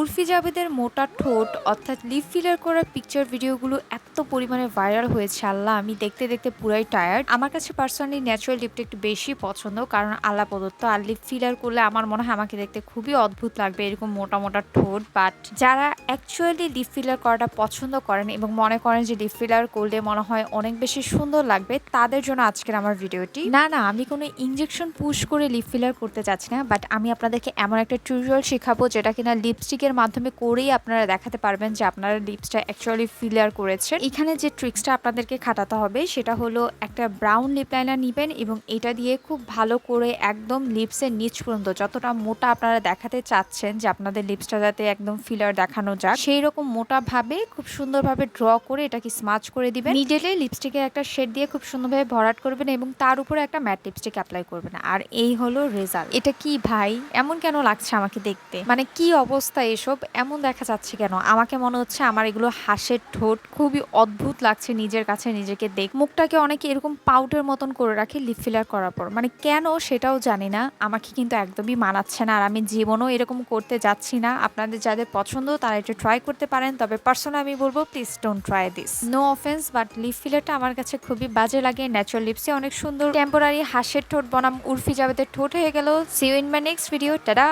উর্ফি জাভেদের মোটা ঠোঁট অর্থাৎ লিপ ফিলার করা পিকচার ভিডিওগুলো এত পরিমাণে ভাইরাল হয়েছে, আল্লাহ আমি দেখতে দেখতে পুরাই টায়ার্ড। আমার কাছে পার্সোনালি ন্যাচারাল লিপটা একটু বেশি পছন্দ, কারণ আল্লাহ প্রদত্ত। আর লিপ ফিলার করলে আমার মনে হয় আমাকে দেখতে খুবই অদ্ভুত লাগবে, এরকম মোটা মোটা ঠোঁট। বাট যারা অ্যাকচুয়ালি লিপ ফিলার করাটা পছন্দ করেন এবং মনে করেন যে লিপ ফিলার করলে মনে হয় অনেক বেশি সুন্দর লাগবে, তাদের জন্য আজকের আমার ভিডিওটি। না আমি কোনো ইনজেকশন পুশ করে লিপ ফিলার করতে চাচ্ছি না, বাট আমি আপনাদেরকে এমন একটা টিউটোরিয়াল শেখাবো যেটা কিনা লিপস্টিকের মাধ্যমে করেই আপনারা দেখাতে পারবেন যে আপনারা লিপসটা অ্যাকচুয়ালি ফিলার করেছেন। এখানে যে ট্রিক্সটা আপনাদেরকে খাটাতে হবে সেটা হলো একটা ব্রাউন লিপ লাইনার নেবেন এবং এটা দিয়ে খুব ভালো করে একদম লিপসের নিচ পর্যন্ত যতটা মোটা আপনারা দেখাতে চাচ্ছেন যে আপনাদের লিপসটা যাতে একদম ফিলার দেখানো যাক, সেই রকম মোটা ভাবে খুব সুন্দরভাবে ড্র করে এটাকে স্মাচ করে দিবেন। মিডলে লিপস্টিকের একটা শেড দিয়ে খুব সুন্দরভাবে ভরাট করবেন এবং তার উপরে একটা ম্যাট লিপস্টিক অ্যাপ্লাই করবেন। আর এই হলো রেজাল্ট। এটা কি ভাই, এমন কেন লাগছে আমাকে দেখতে? মানে কি অবস্থা এসব, এমন দেখা যাচ্ছে কেন? আমাকে মনে হচ্ছে আমার এগুলো হাসের ঠোঁট, খুবই অদ্ভুত লাগছে নিজের কাছে নিজেকে দেখ। মুখটাকে অনেকে এরকম পাউডার মতন করে রাখে লিপ ফিলার করার পর, মানে কেন সেটাও জানি না। আমাকে কিন্তু একদমই মানাচ্ছে না, আর আমি জীবনও এরকম করতে যাচ্ছি না। আপনাদের যাদের পছন্দ তারা একটু ট্রাই করতে পারেন, তবে পার্সোনালি আমি বলবো please don't try this. No offence, but lip ফিলারটা আমার কাছে খুবই বাজে লাগে। ন্যাচারাল লিপসে অনেক সুন্দর টেম্পোরারি হাসের ঠোঁট বনাম উর্ফি জাভেদের ঠোঁট হয়ে গেল। See you in my next video, tata.